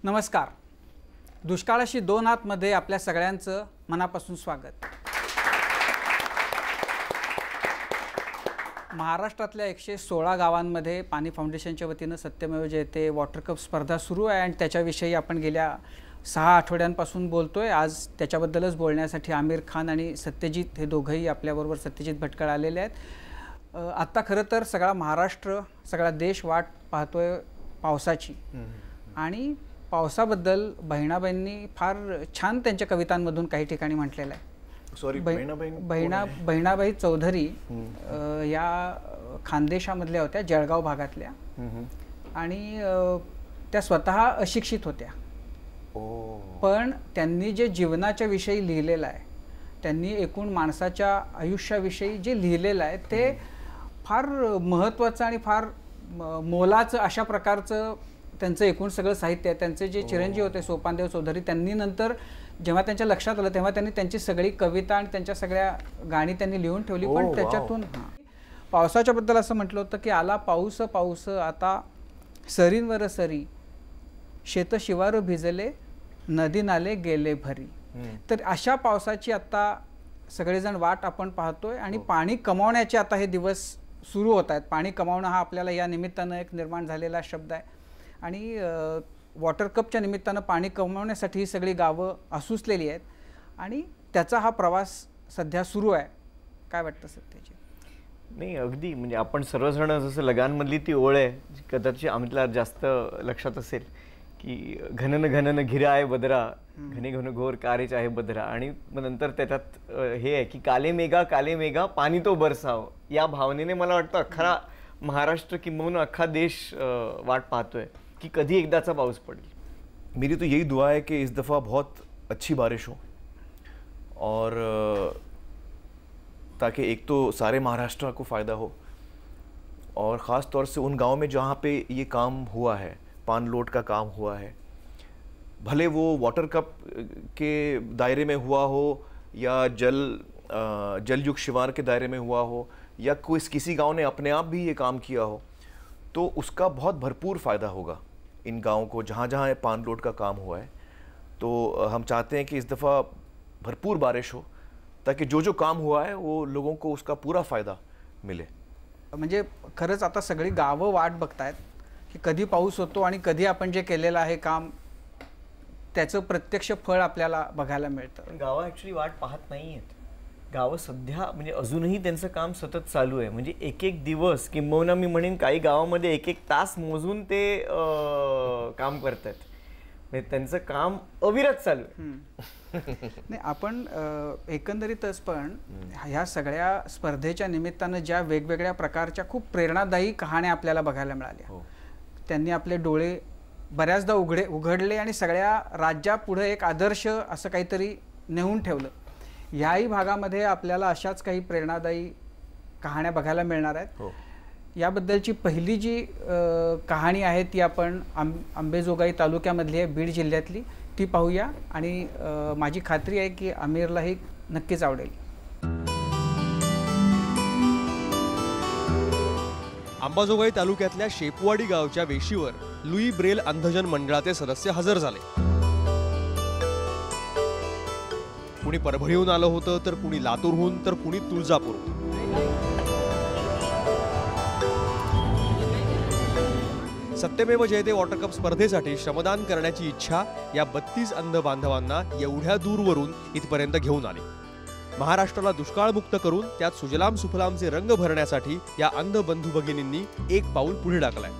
नमस्कार. दुष्काळाशी दोन हातमध्ये आपल्या सगळ्यांचं मनापासून स्वागत. महाराष्ट्रातल्या 116 गावांमध्ये पाणी फाउंडेशनच्या वतीनं सत्यमेव जयते वॉटर कप स्पर्धा सुरू आहे आणि त्याच्याविषयी आपण गेल्या 6 आठवड्यांपासून बोलतोय. आज त्याच्याबद्दलच बोलण्यासाठी आमिर खान आणि सत्यजित हे दोघंही आपल्याबरोबर, सत्यजित भटकळ आलेले आहेत. आत्ता खरं तर सगळा महाराष्ट्र, सगळा देश वाट पाहतोय पावसाची आणि पावसाबद्दल बहिणाबाईंनी फार छान त्यांच्या कवितांमधून काही ठिकाणी म्हटलेलं आहे. बहिणाबाई चौधरी या खानदेशामधल्या होत्या, जळगाव भागातल्या, आणि त्या स्वतः अशिक्षित होत्या. पण त्यांनी जे जीवनाच्या विषयी लिहिलेलं आहे, त्यांनी एकूण माणसाच्या आयुष्याविषयी जे लिहिलेलं आहे ते फार महत्त्वाचं आणि फार मोलाचं अशा प्रकारचं त्यांचं एकूण सगळं साहित्य आहे. त्यांचे जे चिरंजीव होते सोपानदेव चौधरी, त्यांनी नंतर जेव्हा त्यांच्या लक्षात आलं तेव्हा त्यांनी त्यांची सगळी कविता आणि त्यांच्या सगळ्या गाणी त्यांनी लिहून ठेवली. पण त्याच्यातून पावसाच्या बद्दल असं म्हटलं होतं की आला पाऊस पाऊस आता सरींवर सरी, शेत शिवार भिजले, नदी नाले गेले भरी. तर अशा पावसाची आता सगळेजण वाट आपण पाहतोय आणि पाणी कमावण्याचे आता हे दिवस सुरू होत आहेत. पाणी कमावणं हा आपल्याला या निमित्तानं एक निर्माण झालेला शब्द आहे आणि वॉटर कपच्या निमित्तानं पाणी कमवण्यासाठी ही सगळी गावं आसुसलेली आहेत आणि त्याचा हा प्रवास सध्या सुरू आहे. काय वाटतं सत्यजी? नाही, अगदी म्हणजे आपण सर्वजण जसं लगानमधली ती ओळ आहे, कदाचित आम्हाला जास्त लक्षात असेल की घनन घनन घिरा आहे बदरा, घने घन घोर कारेच आहे बदरा, आणि नंतर त्याच्यात हे आहे की काले मेघा पाणी तो बरसाव. या भावनेने मला वाटतं अख्खा महाराष्ट्र किंबहुना अख्खा देश वाट पाहतोय कि कधी एकदाचा पाऊस पडेल. मेरी तो यही दुआ है कि इस दफ़ा बहुत अच्छी बारिश हो और ताकि एक तो सारे महाराष्ट्र को फ़ायदा हो और ख़ास तौर से उन गाँव में जहाँ पे ये काम हुआ है, पान लोड का काम हुआ है, भले वो वाटर कप के दायरे में हुआ हो या जल युग शिवार के दायरे में हुआ हो या किसी गांव ने अपने आप भी ये काम किया हो, तो उसका बहुत भरपूर फ़ायदा होगा इन गाँव को जहाँ जहाँ पान लोड का काम हुआ है. तो हम चाहते हैं कि इस दफ़ा भरपूर बारिश हो ताकि जो जो काम हुआ है वो लोगों को उसका पूरा फ़ायदा मिले. म्हणजे खरंच आता सगळी गावं वाट बघतायत की कधी पाऊस होतो आणि कधी आपण जे केलेलं आहे काम त्याचं प्रत्यक्ष फळ आपल्याला बघायला मिळतं. गावं ॲक्च्युली वाट पाहत नाही आहेत. गावं सध्या म्हणजे अजूनही त्यांचं काम सतत चालू आहे. म्हणजे एक एक दिवस किंबहुना मी म्हणेन काही गावामध्ये एक एक तास मोजून ते काम करतात. म्हणजे त्यांचं काम अविरत चालू आहे. नाही, आपण एकंदरीतच पण ह्या सगळ्या स्पर्धेच्या निमित्तानं ज्या वेगवेगळ्या प्रकारच्या खूप प्रेरणादायी कहाण्या आपल्याला बघायला मिळाल्या, त्यांनी आपले डोळे बऱ्याचदा उघडले आणि सगळ्या राज्यापुढे एक आदर्श असं काहीतरी नेऊन ठेवलं. याही भागामध्ये आपल्याला अशाच काही प्रेरणादायी कहाण्या बघायला मिळणार आहेत. याबद्दलची पहिली जी कहाणी आहे ती आपण अंबेजोगाई तालुक्यामधली आहे, बीड जिल्ह्यातली, ती पाहूया आणि माझी खात्री आहे की आमिरलाही नक्कीच आवडेल. अंबाजोगाई तालुक्यातल्या शेपवाडी गावच्या वेशीवर लुई ब्रेल अंधजन मंडळाचे सदस्य हजर झाले. कुणी परभणीहून आलं होतं, तर कुणी लातूरहून, तर कुणी तुळजापूरहून. सत्यमेव जयते वॉटर कप स्पर्धेसाठी श्रमदान करण्याची इच्छा या 32 अंध बांधवांना एवढ्या दूरवरून इथपर्यंत घेऊन आली. महाराष्ट्राला दुष्काळमुक्त करून त्यात सुजलाम सुफलामचे रंग भरण्यासाठी या अंध बंधू भगिनींनी एक पाऊल पुढे टाकलंय.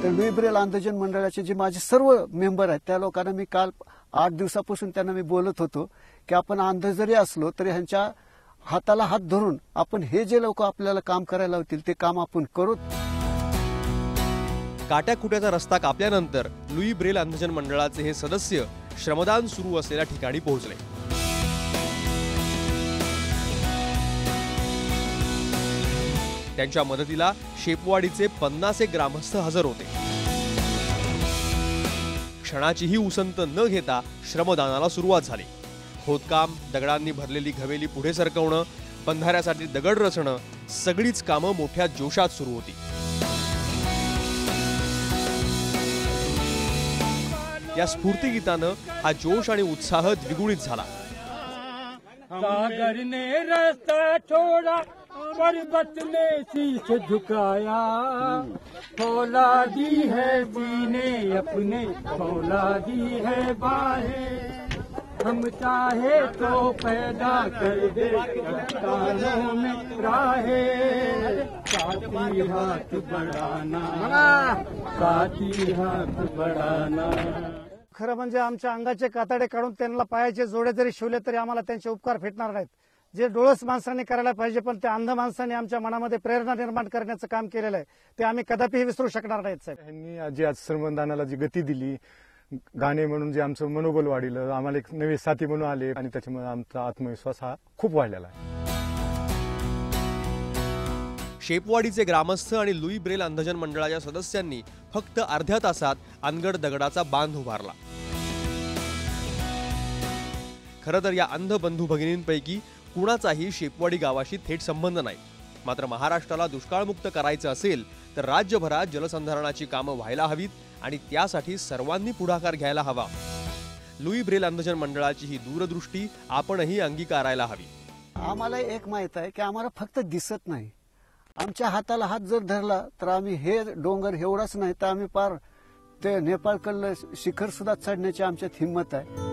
तर लुई ब्रेल अंधजन मंडळाचे जे माझे सर्व मेंबर आहेत त्या लोकांना मी काल 8 दिवसापासून त्यांना मी बोलत होतो की आपण अंध जरी असलो तरी ह्यांच्या हाताला हात धरून आपण हे जे लोक आपल्याला काम करायला होतील ते काम आपण करू. काट्याकुट्याचा रस्ता कापल्यानंतर लुई ब्रेल अंधजन मंडळाचे हे सदस्य श्रमदान सुरू असलेल्या ठिकाणी पोहोचले. त्यांच्या मदतीला शेपवाडीचे 50 ग्रामस्थ हजर होते. क्षणाचीही उसंत न घेता श्रमदानाला सुरुवात झाली. खोदकाम, दगडांनी भरलेली घवेली पुढे सरकवणं, बंधाऱ्यासाठी दगड रचणं, सगळीच कामं मोठ्या जोशात सुरू होती. या स्फूर्तिगीतानं हा जोश आणि उत्साह द्विगुणित झाला. सागर ने रास्ता छोड़ा, पर्वत ने शीश झुकाया, फौलादी है सीने अपने, फौलादी है बाहें, हम चाहे तो पैदा कर दे चट्टानों में राहें, साथी हाथ बढ़ाना, साथी हाथ बढ़ाना. खरं म्हणजे आमच्या अंगाचे कातडे काढून त्यांना पायाचे जोडे जरी शिवले तरी आम्हाला त्यांचे उपकार फेटणार नाहीत. जे डोळस माणसांनी करायला पाहिजे पण त्या अंध माणसांनी आमच्या मनामध्ये प्रेरणा निर्माण करण्याचं काम केलेलं आहे, ते आम्ही कदापिही विसरू शकणार नाहीत. साहेब, यांनी जे आज श्रमदानाला जी गती दिली, गाणे म्हणून जे आमचं मनोबल वाढलं, आम्हाला एक नवे साथी म्हणून आले आणि त्याच्यामुळे आमचा आत्मविश्वास हा खूप वाढलेला आहे. शेपवाडीचे ग्रामस्थ आणि लुई ब्रेल अंधजन मंडळाच्या सदस्यांनी फक्त अर्ध्या तासात अनगड दगडाचा बांध उभारला. खरं तर या अंध बंधू भगिनींपैकी कुणाचाही शेपवाडी गावाशी थेट संबंध नाही. मात्र महाराष्ट्राला दुष्काळमुक्त करायचं असेल तर राज्यभरात जलसंधारणाची कामं व्हायला हवीत आणि त्यासाठी सर्वांनी पुढाकार घ्यायला हवा. लुई ब्रेल अंधजन मंडळाची ही दूरदृष्टी आपणही अंगीकारायला हवी. आम्हाला एक माहित आहे की आम्हाला फक्त दिसत नाही, आमच्या हाताला हात जर धरला तर आम्ही हे डोंगर एवढाच नाही तर आम्ही पार ते नेपाळकडलं शिखर सुद्धा चढण्याची आमच्यात हिंमत आहे.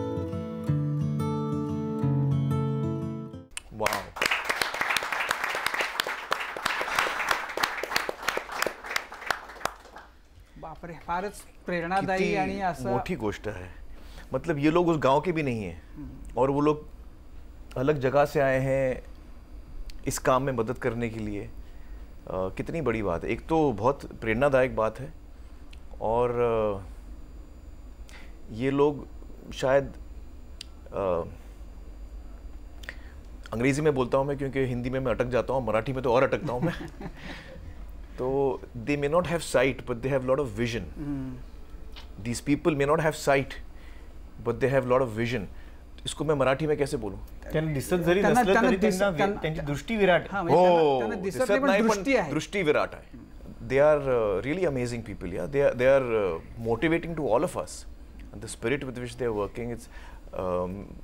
बापरे, फारच प्रेरणादायी आणि असं मोठी गोष्ट है. मतलब ये लोग उस गांव के भी नहीं है और वो लोग अलग जगह से आए हैं इस काम में मदद करने के लिए. कितनी बड़ी बात है. एक तो बहुत प्रेरणादायक बात है और ये लोग शायद अंग्रेजी में बोलता हूँ मैं क्योंकि हिंदी में मैं अटक जाता हूँ, मराठी में तो और अटकता हूँ मैं. तो they may not have sight but they have lot of vision. These people may not have sight but they have lot of vision. इसको मैं मराठी में कैसे बोलूं? त्यांना दिसत जरी नसलं तरी त्यांची दृष्टी विराट. हो, दिसत नाही पण दृष्टी विराट आहे. They are really amazing people. Yeah, they are motivating to all of us. And the spirit with which they are working, it's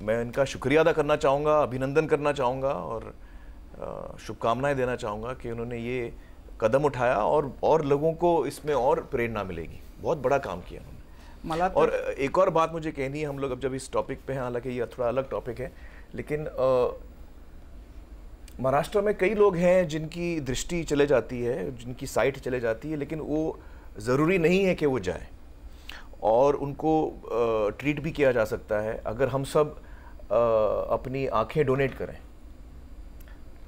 मैं इनका शुक्रिया अदा करना चाहूँगा, अभिनंदन करना चाहूँगा और शुभकामनाएं देना चाहूँगा कि उन्होंने ये कदम उठाया और लोगों को इसमें और प्रेरणा मिलेगी. बहुत बड़ा काम किया उन्होंने. और एक और बात मुझे कहनी है, हम लोग अब जब इस टॉपिक पे हैं, हालांकि ये थोड़ा अलग टॉपिक है, लेकिन महाराष्ट्र में कई लोग हैं जिनकी दृष्टि चले जाती है, जिनकी साइट चले जाती है, लेकिन वो ज़रूरी नहीं है कि वो जाए और उनको ट्रीट भी किया जा सकता है अगर हम सब अपनी आंखें डोनेट करें.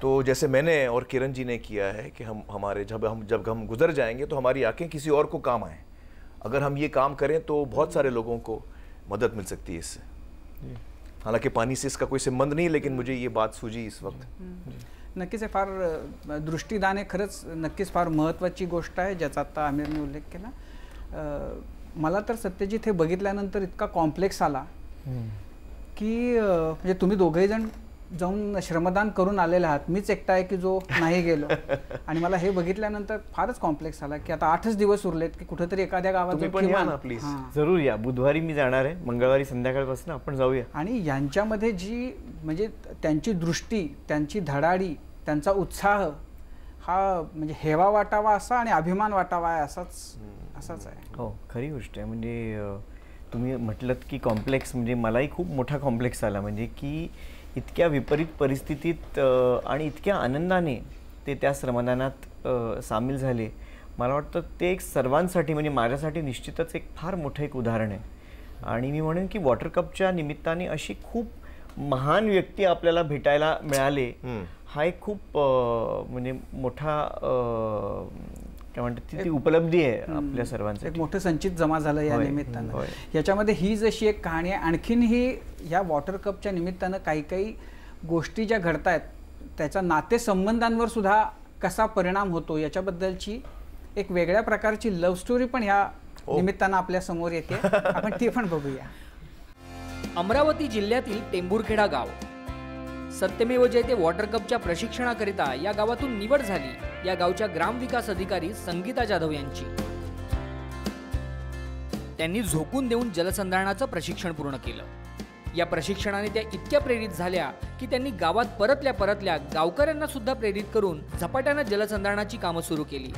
तो जैसे मैंने और किरण जी ने किया है कि हम हमारे जब हम गुजर जाएंगे तो हमारी आंखें किसी और को काम आए. अगर हम ये काम करें तो बहुत सारे लोगों को मदद मिल सकती है इससे. हालांकि पानी से इसका कोई संबंध नहीं, लेकिन मुझे ये बात सूझी इस वक्त. नक्कीच आहे. फार दृष्टीदान हे खरंच नक्कीच फार महत्त्वाची गोष्ट आहे ज्याचा आता आमिरने उल्लेख केला. मला तर सत्यजित हे बघितल्यानंतर इतका कॉम्प्लेक्स आला की म्हणजे तुम्ही दोघेही जण जाऊन श्रमदान करून आलेले आहात, मीच एकटा आहे की जो नाही गेलो. आणि मला हे बघितल्यानंतर फारच कॉम्प्लेक्स आला की आता 8च दिवस उरलेत की कुठेतरी एखाद्या गावात प्लीज जरूर या. बुधवारी मी जाणार आहे, मंगळवारी संध्याकाळपासून आपण जाऊया. आणि यांच्यामध्ये जी म्हणजे त्यांची दृष्टी, त्यांची धडाडी, त्यांचा उत्साह हा म्हणजे हेवा वाटावा असा आणि अभिमान वाटावा असाच आहे. हो, खरी गोष्ट आहे. म्हणजे तुम्ही म्हटलं की कॉम्प्लेक्स, म्हणजे मलाही खूप मोठा कॉम्प्लेक्स आला. म्हणजे की इतक्या विपरीत परिस्थितीत आणि इतक्या आनंदाने ते त्या श्रमदानात सामील झाले. मला वाटतं ते एक सर्वांसाठी म्हणजे माझ्यासाठी निश्चितच एक फार मोठं एक उदाहरण आहे. आणि मी म्हणेन की वॉटर कपच्या निमित्ताने अशी खूप महान व्यक्ती आपल्याला भेटायला मिळाले, हा एक खूप म्हणजे मोठा काय म्हणतात ती उपलब्धी आहे आपल्या सर्वांसाठी. एक मोठं संचित जमा झालं या निमित्तानं. याच्यामध्ये ही जशी एक कहाणी आहे, आणखीनही या वॉटर कपच्या निमित्तानं काही काही गोष्टी ज्या घडतायत त्याचा नातेसंबंधांवर सुद्धा कसा परिणाम होतो याच्याबद्दलची एक वेगळ्या प्रकारची लव्ह स्टोरी पण ह्या निमित्तानं आपल्या समोर येते. आपण ती पण बघूया. अमरावती जिल्ह्यातील टेंभुरखेडा गाव सत्यमेव जयते वॉटर कपच्या प्रशिक्षणाकरिता या गावातून निवड झाली या गावच्या ग्रामविकास अधिकारी संगीता जाधव यांची. त्यांनी झोकून देऊन जलसंधारणाचं प्रशिक्षण पूर्ण केलं. या प्रशिक्षणाने त्या इतक्या प्रेरित झाल्या की त्यांनी गावात परतल्या गावकऱ्यांना सुद्धा प्रेरित करून झपाट्यानं जलसंधारणाची कामं सुरू केली.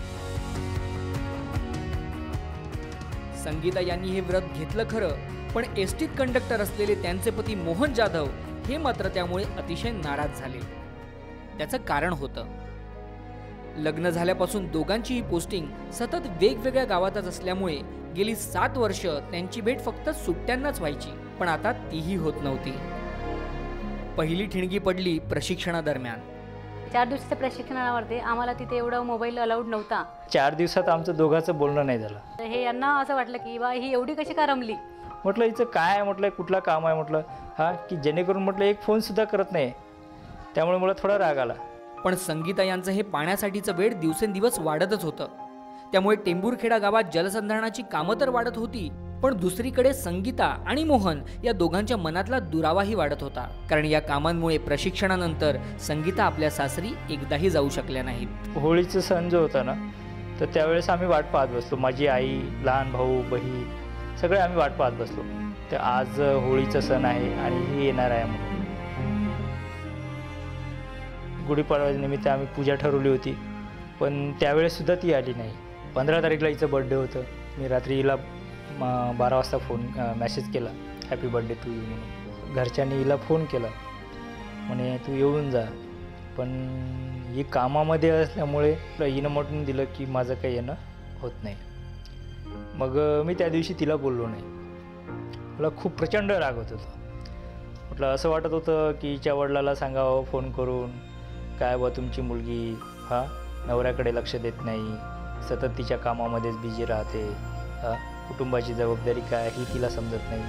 संगीता यांनी हे व्रत घेतलं खरं, पण एसटीत कंडक्टर असलेले त्यांचे पती मोहन जाधव हे मात्र त्यामुळे अतिशय नाराज झाले. त्याचं कारण होतं, लग्न झाल्यापासून दोघांची ही पोस्टिंग सतत वेगवेगळ्या गावातच असल्यामुळे गेली 7 वर्ष त्यांची भेट फक्त सुट्ट्यांनाच व्हायची, पण आता तीही होत नव्हती. पहिली ठिणगी पडली प्रशिक्षणादरम्यान. 4 दिवसाच्या प्रशिक्षणावरती आम्हाला तिथे एवढा मोबाईल अलाउड नव्हता. 4 दिवसात आमचं दोघांचं बोलणं नाही झालं. हे यांना असं वाटलं की बा ही एवढी कशी का रमली. म्हटलं हिचं काय आहे, म्हटलं कुठला काम आहे, म्हटलं हा की जेणेकरून म्हटलं एक फोन सुद्धा करत नाही, त्यामुळे मला थोडा राग आला. पण संगीता यांचं हे पाण्यासाठीचं वेळ दिवसेंदिवस वाढतच होतं. त्यामुळे टेंभुरखेडा गावात जलसंधारणाची कामं तर वाढत होती, पण दुसरीकडे संगीता आणि मोहन या दोघांच्या मनातला दुरावाही वाढत होता. कारण या कामांमुळे प्रशिक्षणानंतर संगीता आपल्या सासरी एकदाही जाऊ शकल्या नाहीत. होळीचा सण जो होता ना, तर त्यावेळेस आम्ही वाट पाहत बसलो. माझी आई, लहान भाऊ, बहीण सगळे आम्ही वाट पाहत बसलो. तर आज होळीचा सण आहे आणि ही येणार आहे म्हणून. गुढीपाडव्या निमित्त आम्ही पूजा ठरवली होती, पण त्यावेळेससुद्धा ती आली नाही. 15 तारीखला हिचं बड्डे होतं. मी रात्री हिला 12 वाजता मेसेज केला, हॅपी बड्डे टू यू म्हणून. घरच्यांनी हिला फोन केला, म्हणे तू येऊन जा, पण ही कामामध्ये असल्यामुळे हिनं म्हटून दिलं की माझं काही येणं होत नाही. मग मी त्या दिवशी तिला बोललो नाही. मला खूप प्रचंड राग होत होता. म्हटलं असं वाटत होतं की हिच्या वडिलाला सांगावं फोन करून, काय बा तुमची मुलगी नवऱ्याकडे लक्ष देत नाही, सतत तिच्या कामामध्येच बिझी राहते, कुटुंबाची जबाबदारी काय ही तिला समजत नाही,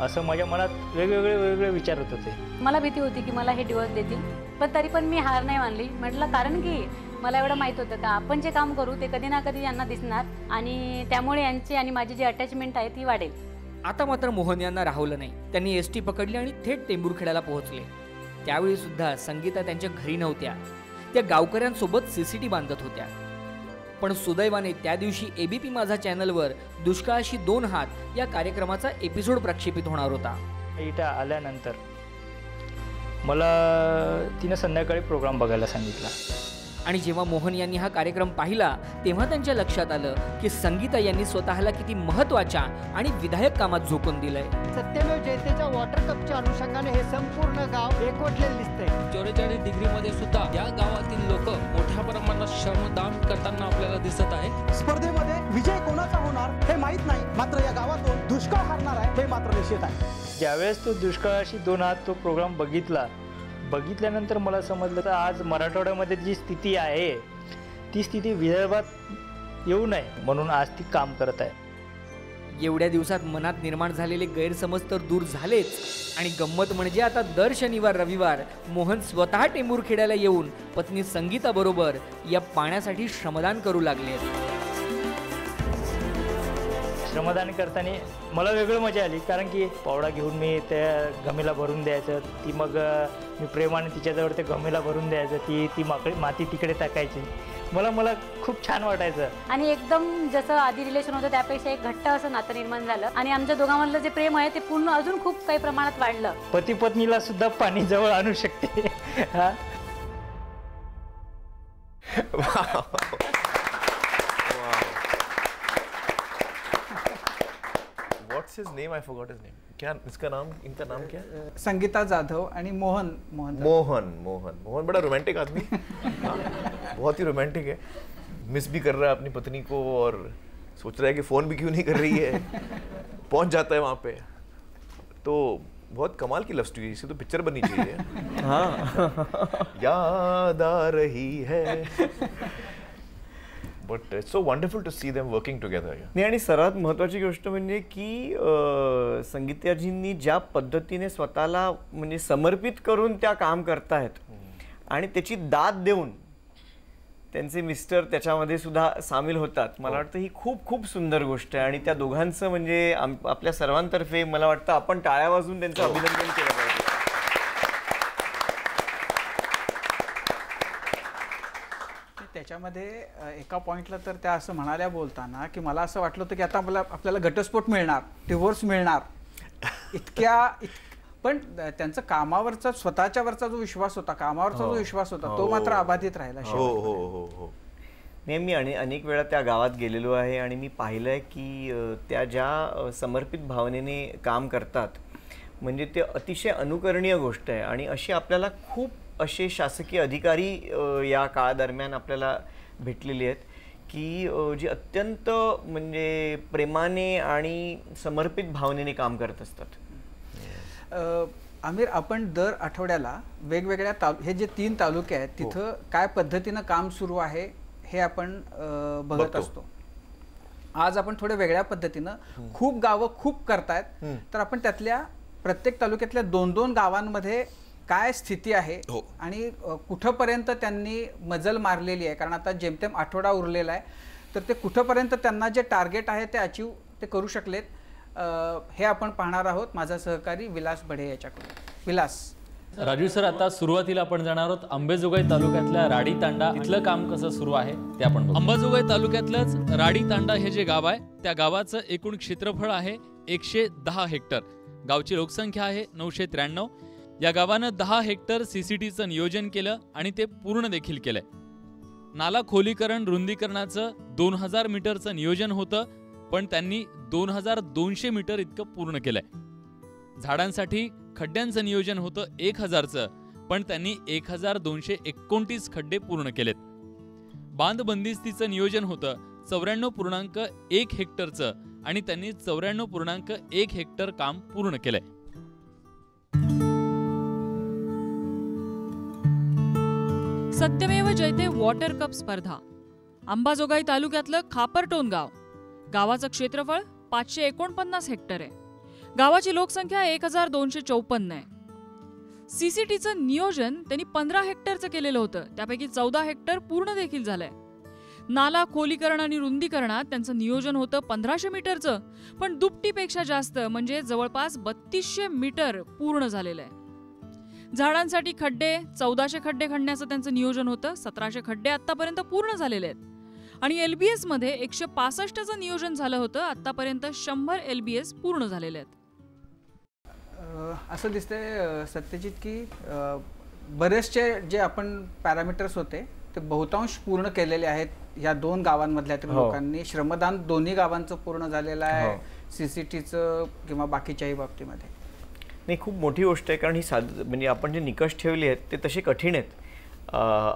असं माझ्या मनात वेगवेगळे विचार होत होते. मला भीती होती की मला हे डिवोर्स देतील, पण तरी पण मी हार नाही मानली. म्हटलं कारण की मला एवढं माहीत होतं का आपण जे काम करू ते कधी ना कधी यांना दिसणार आणि त्यामुळे यांची आणि माझी जी अटॅचमेंट आहे ती वाढेल. आता मात्र मोहन यांना राहवलं नाही. त्यांनी एसटी पकडली आणि थेट टेंभुरखेड्याला पोहोचले. त्यावेळी सुद्धा संगीता त्यांच्या घरी नव्हत्या. त्या गावकऱ्यांसोबत सीसीटी बांधत होत्या. पण सुदैवाने त्या दिवशी एबीपी माझा चॅनलवर दुष्काळाशी 2 हात या कार्यक्रमाचा एपिसोड प्रक्षेपित होणार होता. इथं आल्यानंतर मला तिनं संध्याकाळी प्रोग्राम बघायला सांगितला आणि जेव्हा मोहन यांनी हा कार्यक्रम पाहिला तेव्हा त्यांच्या लक्षात आलं की संगीता यांनी स्वतःला किती महत्त्वाच्या आणि विधायक कामात झोकून दिलंय. सत्यमेव जयतेच्या वॉटर कपच्या अनुषंगाने हे संपूर्ण गाव एकवटलेलं दिसतंय. 44 डिग्रीमध्ये सुद्धा या गावातील लोक मोठ्या प्रमाणात श्रमदान करताना आपल्याला दिसत आहे. स्पर्धेमध्ये विजय कोणाचा होणार हे माहीत नाही, मात्र या गावातून दुष्काळ हरणार आहे हे मात्र निश्चित आहे. ज्यावेळेस तो दुष्काळाशी 2 हात तो प्रोग्राम बघितल्यानंतर मला समजलं तर आज मराठवाड्यामध्ये जी स्थिती आहे ती स्थिती विदर्भात येऊ नये म्हणून आज ती काम करत आहे. एवढ्या दिवसात मनात निर्माण झालेले गैरसमज तर दूर झालेच आणि गंमत म्हणजे आता दर शनिवार रविवार मोहन स्वतः टेंभुरखेड्याला येऊन पत्नी संगीताबरोबर या पाण्यासाठी श्रमदान करू लागले. श्रमदान करताना मला वेगळं मजा आली, कारण की पावडा घेऊन मी त्या गमेला भरून द्यायचं, ती मग मी प्रेमाने तिच्याजवळ ते गमेला भरून द्यायचं, ती माती तिकडे टाकायची. मला खूप छान वाटायचं आणि एकदम जसं आधी रिलेशन होतं त्यापेक्षा एक घट्ट असं नातं निर्माण झालं आणि आमच्या दोघांमधलं जे प्रेम आहे ते पूर्ण अजून खूप काही प्रमाणात वाढलं. पती पत्नीला सुद्धा पाणी जवळ आणू शकते. What's his name? I forgot his name. क्या इसका नाम, इनका नाम क्या? संगीता जाधव आणि मोहन बड़ा रोमांटिक आदमी. बहुत ही रोमांटिक है. मिस भी कर रहा है अपनी पत्नी को और सोच रहा है कि फोन भी क्यों नहीं कर रही है. पहुंच जाता है वहां पे. तो बहुत कमाल की लव स्टोरी, इसे तो पिक्चर बननी चाहिए. हाँ. याद आ रही है. But it's so wonderful to see them working together. नाही, आणि सर्वात महत्त्वाची गोष्ट म्हणजे की संगीताजींनी ज्या पद्धतीने स्वतःला म्हणजे समर्पित करून त्या काम करतायत आणि त्याची दाद देऊन त्यांचे मिस्टर त्याच्यामध्ये सुद्धा सामील होतात. मला वाटतं ही खूप खूप सुंदर गोष्ट आहे आणि त्या दोघांचं म्हणजे आपल्या सर्वांतर्फे मला वाटतं आपण टाळ्या वाजवून त्यांचं अभिनंदन केलं पाहिजे. त्याच्यामध्ये एका पॉइंटला तर त्या असं म्हणाल्या बोलताना की मला असं वाटलं होतं की आता आपल्याला घटस्फोट मिळणार, डिव्होर्स मिळणार पण त्यांचा कामावरचा स्वतःच्यावरचा जो विश्वास होता, कामावरचा जो विश्वास होता तो मात्र अबाधित राहिला. हो. मी अनेक वेळा त्या गावात गेलेलो आहे आणि मी पाहिलंय की त्या ज्या समर्पित भावनेने काम करतात, म्हणजे ते अतिशय अनुकरणीय गोष्ट आहे. आणि अशी आपल्याला खूप असे शासकीय अधिकारी या काळादरम्यान आपल्याला भेटलेले आहेत की जे अत्यंत म्हणजे प्रेमाने आणि समर्पित भावनेने काम करत असतात. आमिर, आपण दर आठवड्याला वेगवेगळ्या हे जे 3 तालुके आहेत तिथं काय पद्धतीनं काम सुरू आहे हे आपण बघत असतो. आज आपण थोड्या वेगळ्या पद्धतीनं खूप गावं खूप करतायत, तर आपण त्यातल्या प्रत्येक तालुक्यातल्या 2-2 गावांमध्ये काय स्थिती आहे आणि कुठंपर्यंत त्यांनी मजल मारलेली आहे, कारण आता जेमतेम आठवडा उरलेला आहे, तर ते कुठंपर्यंत त्यांना जे टार्गेट आहे ते अचीव ते करू शकलेत हे आपण पाहणार आहोत. माझा सहकारी विलास बढे याच्याकडून. विलास. राजू सर, आता सुरुवातीला आपण जाणार आहोत अंबेजोगाई तालुक्यातल्या राडी तांडा. इथलं काम कसं सुरू आहे ते आपण बघू. अंबाजोगाई तालुक्यातलंच राडी तांडा हे जे गाव आहे त्या गावाचं एकूण क्षेत्रफळ आहे 110 हेक्टर. गावची लोकसंख्या आहे 993. या गावानं 10 हेक्टर CCTचं नियोजन केलं आणि ते पूर्ण देखील केलंय. नाला खोलीकरण रुंदीकरणाचं 2000 मीटरचं नियोजन होतं, पण त्यांनी 2200 मीटर इतकं पूर्ण केलंय. झाडांसाठी खड्ड्यांचं नियोजन होतं 1000चं, पण त्यांनी 1229 खड्डे पूर्ण केलेत. बांध बंदिस्तीचं नियोजन होतं 94.1 हेक्टरचं आणि त्यांनी 94.1 हेक्टर काम पूर्ण केलंय. सत्यमेव जयते वॉटर कप स्पर्धा. अंबाजोगाई तालुक्यातलं खापरटोन गाव. गावाचं क्षेत्रफळ 549 हेक्टर आहे. गावाची लोकसंख्या 1254 आहे. CCTचं नियोजन त्यांनी 15 हेक्टरचं केलेलं होतं, त्यापैकी 14 हेक्टर पूर्ण देखील झालंय. नाला खोलीकरण आणि रुंदीकरणात त्यांचं नियोजन होतं 1500 मीटरचं, पण दुपटीपेक्षा जास्त म्हणजे जवळपास 3200 मीटर पूर्ण झालेलं आहे. झाडांसाठी खड्डे 1400 खड्डे खणण्याचं त्यांचं नियोजन होतं. 1700 खड्डे आतापर्यंत पूर्ण झालेले आहेत. आणि LBS मध्ये 165चं नियोजन झालं होतं. आतापर्यंत 100 LBS पूर्ण झालेले आहेत. असं दिसतंय सत्यजित की बरेचसे जे आपण पॅरामीटर्स होते ते बहुतांश पूर्ण केलेले आहेत या 2 गावांमधल्या लोकांनी. श्रमदान दोन्ही गावांचं पूर्ण झालेलं आहे, CCTचं किंवा बाकीच्याही बाबतीमध्ये. नाही, खूप मोठी गोष्ट आहे, कारण ही म्हणजे आपण जे निकष ठेवले आहेत ते तसे कठीण आहेत.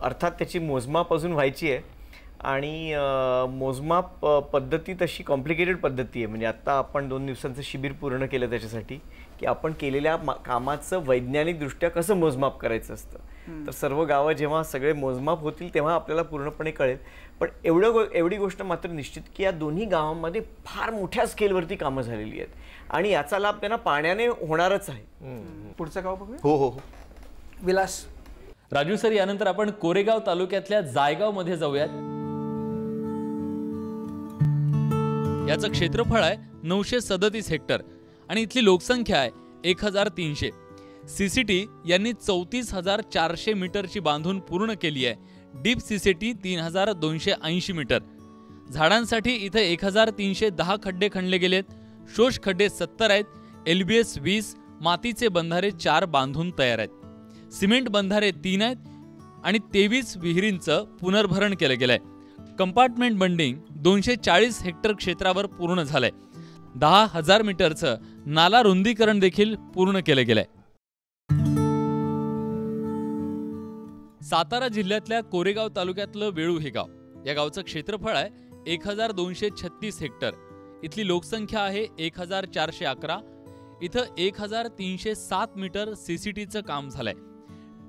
अर्थात त्याची मोजमाप अजून व्हायची आहे आणि मोजमाप पद्धती तशी कॉम्प्लिकेटेड पद्धती आहे. म्हणजे आत्ता आपण 2 दिवसांचं शिबिर पूर्ण केलं त्याच्यासाठी की आपण केलेल्या कामाचं वैज्ञानिकदृष्ट्या कसं मोजमाप करायचं असतं. तर सर्व गावं जेव्हा सगळे मोजमाप होतील तेव्हा आपल्याला पूर्णपणे कळेल. पण एवढी गोष्ट मात्र निश्चित की या दोन्ही गावांमध्ये फार मोठ्या स्केलवरती कामं झालेली आहेत आणि याचा लाभ त्यांना पाण्याने होणारच आहे. पुढचं गाव बघूया. हो. विलास. राजू सर, यानंतर आपण कोरेगाव तालुक्यातल्या जायगाव मध्ये जाऊयात. याचं क्षेत्रफळ आहे 937 हेक्टर आणि इथली लोकसंख्या आहे 1300. CCT यांनी 34,400 मीटरची बांधून पूर्ण केली आहे. Deep CCT 3280 metre. झाडांसाठी इथे 1310 खड्डे खणले गेलेत. शोष खड्डे 70 आहेत. LBS 20. मातीचे बंधारे 4 बांधून तयार आहेत. सिमेंट बंधारे 3 आहेत आणि 23 विहिरींचं पुनर्भरण केलं गेलंय. कंपार्टमेंट बंडिंग 240 हेक्टर क्षेत्रावर पूर्ण झालंय. 10,000 मीटरचं नाला रुंदीकरण देखील पूर्ण केलं गेलंय. सातारा जिल्ह्यातल्या कोरेगाव तालुक्यातलं वेळू हे गाव. या गावचं क्षेत्रफळ आहे 1236 हेक्टर. इथली लोकसंख्या आहे 1411. इथं 1307 मीटर CCTचं काम झालंय.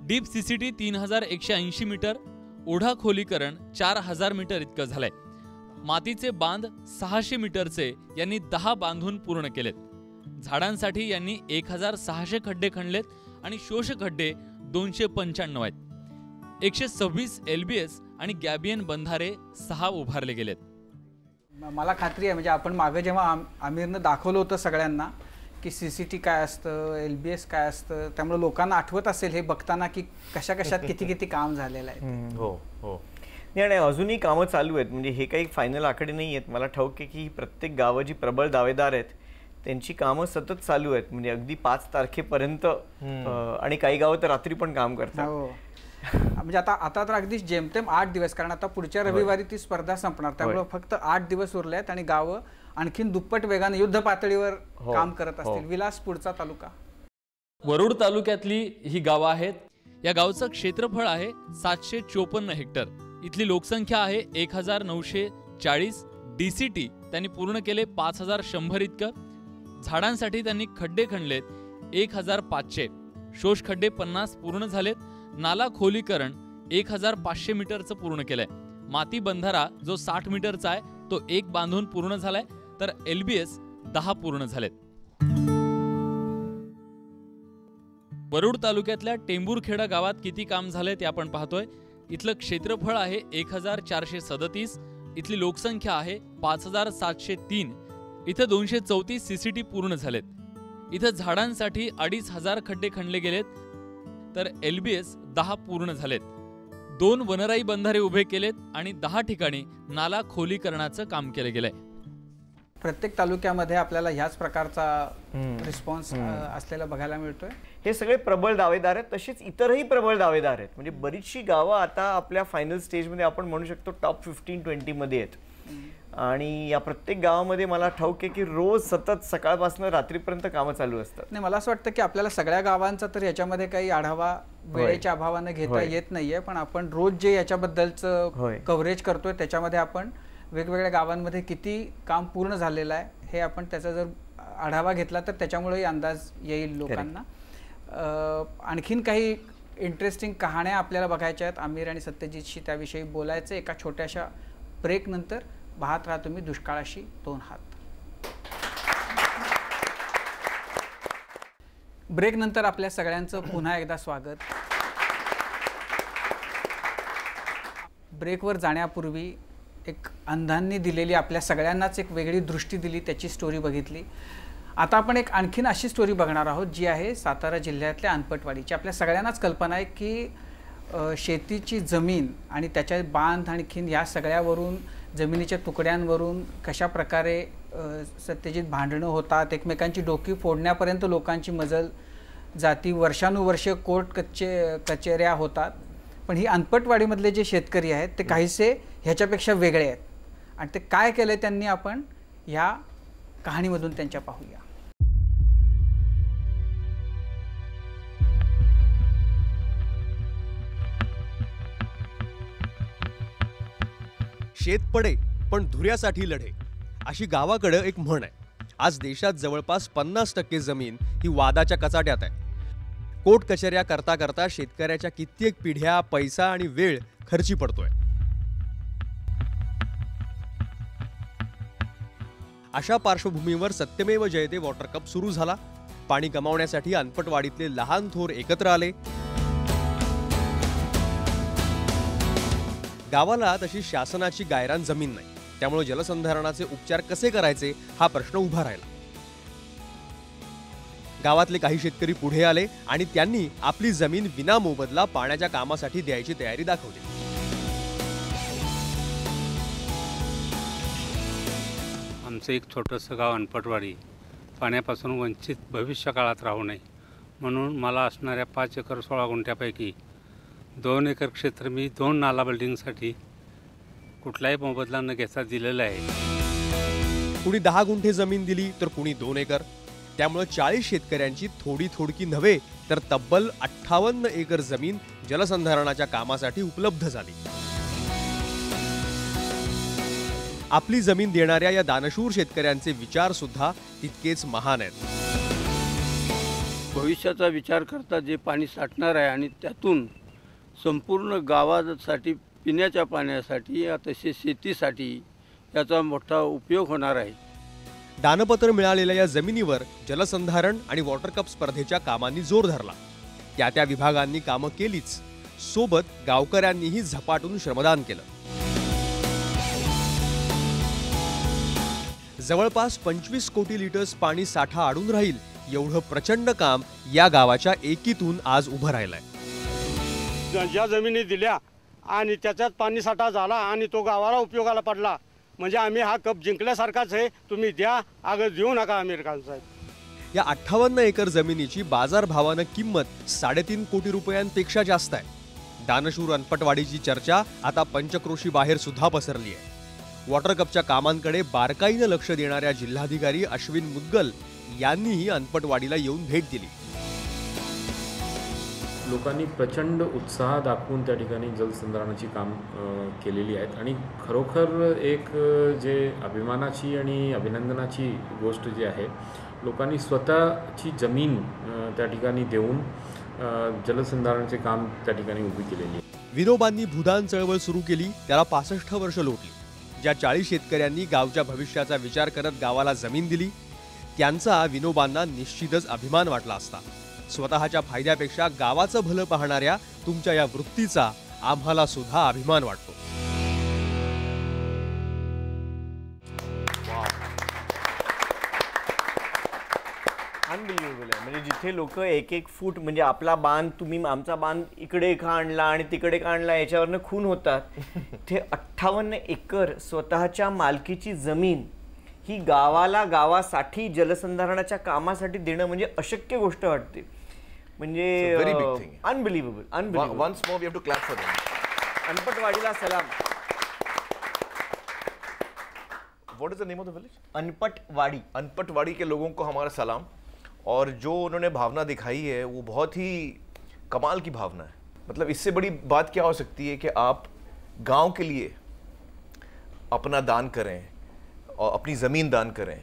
Deep CCT 3180 metre. ओढा खोलीकरण 4000 मीटर इतकं झालंय. मातीचे बांध 600 मीटरचे यांनी 10 बांधून पूर्ण केलेत. झाडांसाठी यांनी 1600 खड्डे खणलेत आणि शोष खड्डे 295 आहेत. 126 LBS आणि गॅबियन बंधारे 6 उभारले गेलेत. मला खात्री आहे, म्हणजे आपण मागे जेव्हा आमिरनं दाखवलं होतं सगळ्यांना की CCT काय असतं, LBS काय असतं, त्यामुळे लोकांना आठवत असेल हे बघताना की कशा कशात किती काम झालेलं आहे. हो. नाही, आणि अजूनही कामं चालू आहेत. म्हणजे हे काही फायनल आकडे नाही आहेत. मला ठाऊक आहे की प्रत्येक गावं जी प्रबळ दावेदार आहेत त्यांची कामं सतत चालू आहेत. म्हणजे अगदी 5 तारखेपर्यंत आणि काही गावं तर रात्री पण काम करतात. म्हणजे आता तर अगदी जेमतेम 8 दिवस, कारण आता पुढच्या रविवारी ती स्पर्धा संपणार, त्यामुळे फक्त 8 दिवस उरले आहेत आणि गावं आणखीन दुप्पट वेगाने युद्ध पातळीवर काम करत असतील. विलास पुढचा तालुका. वरुड तालुक्यातली ही गावं आहेत. या गावचं क्षेत्रफळ आहे 754 हेक्टर. इथली लोकसंख्या आहे 1940. DCT त्यांनी पूर्ण केले 5100 इतकं. झाडांसाठी त्यांनी खड्डे खणलेत 1500. शोष खड्डे 50 पूर्ण झालेत. नाला खोलीकरण 1500 मीटरचं पूर्ण केलंय. माती बंधारा जो 60 मीटरचा आहे तो 1 बांधून पूर्ण झालाय, तर LBS 10 पूर्ण झालेत. वरुड तालुक्यातल्या टेंभुरखेडा गावात किती काम झाले ते आपण पाहतोय. इथलं क्षेत्रफळ आहे 1437. इथली लोकसंख्या आहे 5703. इथं 234 CCT पूर्ण झालेत. इथं झाडांसाठी 2500 खड्डे खणले गेलेत, तर LBS 10 पूर्ण झालेत. 2 वनराई बंधारे उभे केलेत आणि 10 ठिकाणी नाला खोलीकरणाचं काम केलं गेलंय. प्रत्येक तालुक्यामध्ये आपल्याला ह्याच प्रकारचा रिस्पॉन्स असलेला बघायला मिळतोय. हे सगळे प्रबळ दावेदार आहेत. तसेच इतरही प्रबळ दावेदार आहेत. म्हणजे बरीचशी गावं आता आपल्या फायनल स्टेजमध्ये आपण म्हणू शकतो टॉप 15-20 मध्ये आहेत. आणि या प्रत्येक गावामध्ये मला ठाऊक आहे की रोज सतत सकाळपासून रात्रीपर्यंत कामं चालू असतात. नाही, मला असं वाटतं की आपल्याला सगळ्या गावांचा तर याच्यामध्ये काही आढावा वेळेच्या अभावाने घेता येत नाहीये, पण आपण रोज जे याच्याबद्दलचं कव्हरेज करतोय त्याच्यामध्ये आपण वेगवेगळ्या गावांमध्ये किती काम पूर्ण झालेलं आहे हे आपण त्याचा जर आढावा घेतला तर त्याच्यामुळेही अंदाज येईल लोकांना. आणखीन काही इंटरेस्टिंग कहाण्या आपल्याला बघायच्या आहेत आमिर आणि सत्यजितशी, त्याविषयी बोलायचं एका छोट्याशा ब्रेक नंतर. पाहत राहा तुम्ही दुष्काळाशी 2 हात. ब्रेक नंतर आपल्या सगळ्यांचं पुन्हा एकदा स्वागत. ब्रेकवर जाण्यापूर्वी एक अंधांनी दिलेली आपल्या सगळ्यांनाच एक वेगळी दृष्टी दिली त्याची स्टोरी बघितली. आता आपण एक आणखीन अशी स्टोरी बघणार आहोत जी आहे सातारा जिल्ह्यातल्या अनपटवाडीची. आपल्या सगळ्यांनाच कल्पना आहे की शेतीची जमीन आणि त्याच्या बांध आणखीन या सगळ्यावरून, जमिनीच्या तुकड्यांवरून कशा प्रकारे सत्यजित भांडणं होतात, एकमेकांची डोकी फोडण्यापर्यंत लोकांची मजल जाती, वर्षानुवर्ष कोर्ट कचेऱ्या होतात. पण ही अनपटवाडीमधले जे शेतकरी आहेत ते काहीसे ह्याच्यापेक्षा वेगळे आहेत आणि ते काय केलं त्यांनी आपण ह्या कहाणीमधून त्यांच्या पाहूया. शेत पडे पण धुऱ्यासाठी लढे, अशी गावाकडे एक म्हण आहे. आज देशात जवळपास 50% जमीन ही वादाच्या कचाट्यात आहे. कोर्ट कचेऱ्या करता करता शेतकऱ्याच्या कित्येक पिढ्या, पैसा आणि वेळ खर्ची पडतोय. अशा पार्श्वभूमीवर सत्यमेव जयते वॉटर कप सुरू झाला. पाणी कमावण्यासाठी अनपटवाडीतले लहान थोर एकत्र आले. गावाला तशी शासनाची गायरान जमीन नाही, त्यामुळे जलसंधारणाचे उपचार कसे करायचे हा प्रश्न उभा राहिला. गावातले काही शेतकरी पुढे आले आणि त्यांनी आपली जमीन विनामोबदला पाण्याच्या कामासाठी द्यायची तयारी दाखवली. आमचं एक छोटंसं गाव अनपटवाडी पाण्यापासून वंचित भविष्य काळात राहू नये म्हणून मला असणाऱ्या 5 एकर 16 गुंठ्यापैकी 2 एकर क्षेत्र मी 2 नाला बिल्डिंगसाठी कुठलाही मोबदला न घेता दिलेला आहे. कुणी 10 गुंठे जमीन दिली तर कुणी 2 एकर. त्यामुळे 40 शेतकऱ्यांची थोडकी नव्हे तर तब्बल 58 एकर जमीन जलसंधारणाच्या कामासाठी उपलब्ध झाली. आपली जमीन देणाऱ्या या दानशूर शेतकऱ्यांचे विचार सुद्धा तितकेच महान आहेत. भविष्याचा विचार करता जे पाणी साठणार आहे आणि त्यातून संपूर्ण गावासाठी पिण्याच्या पाण्यासाठी तसेच शेतीसाठी याचा मोठा उपयोग होणार आहे. दानपत्र मिळालेल्या या जमिनीवर जलसंधारण आणि वॉटर कप स्पर्धेच्या कामांनी जोर धरला. त्या विभागांनी कामं केलीच, सोबत गावकऱ्यांनीही झपाटून श्रमदान केलं. जवळपास 25 कोटी लिटर्स पाणी साठा अडून राहील एवढं प्रचंड काम या गावाच्या एकीतून आज उभं राहिलंय. ज्या जमिनी दिल्या आणि त्याच्यात पाणीसाठा झाला आणि तो गावाला उपयोगाला पडला म्हणजे आम्ही हा कप जिंकल्यासारखाच आहे. तुम्ही द्या, अगं देऊ नका आमिर खान साहेब. या 58 एकर जमिनीची बाजारभावानं किंमत 3.5 कोटी रुपयांपेक्षा जास्त आहे. दानशूर अनपटवाडीची चर्चा आता पंचक्रोशी बाहेर सुद्धा पसरली आहे. वॉटर कपच्या कामांकडे बारकाईनं लक्ष देणाऱ्या जिल्हाधिकारी अश्विन मुद्गल यांनीही अनपटवाडीला येऊन भेट दिली. लोकांनी प्रचंड उत्साह दाखवून त्या ठिकाणी जलसंधारणाची काम केलेली आहेत आणि खरोखर एक जे अभिमानाची आणि अभिनंदनाची गोष्ट जी आहे, लोकांनी स्वतःची जमीन त्या ठिकाणी देऊन जलसंधारणाचे काम त्या ठिकाणी उभी केलेली आहे. विनोबांनी भूदान चळवळ सुरू केली, त्याला 65 वर्ष लोटली. ज्या 40 शेतकऱ्यांनी गावच्या भविष्याचा विचार करत गावाला जमीन दिली, त्यांचा विनोबांना निश्चितच अभिमान वाटला असता. स्वतःच्या फायद्यापेक्षा गावाचं भलं पाहणाऱ्या तुमच्या या वृत्तीचा आम्हाला सुद्धा अभिमान वाटतो. अनबिलिव्हेबल आहे. म्हणजे जिथे लोक एक एक फूट, म्हणजे आपला बांध, तुम्ही आमचा बांध इकडे का आणला आणि तिकडे का आणला याच्यावरनं खून होतात. ते 58 एकर स्वतःच्या मालकीची जमीन ही गावासाठी जलसंधारणाच्या कामासाठी देणं म्हणजे अशक्य गोष्ट वाटते. म्हणजे unbelievable. Once more we have to clap for them. अनपटवाडीला सलाम. What is the name of the village? Anpatwadi. Anpatwadi के लोगों को हमारा सलाम. और जो उन्होंने भावना दिखाई है वो बहुत ही कमाल की भावना है. मतलब इससे बड़ी बात क्या हो सकती है कि आप गांव के लिए अपना दान करें और अपनी ज़मीन दान करें.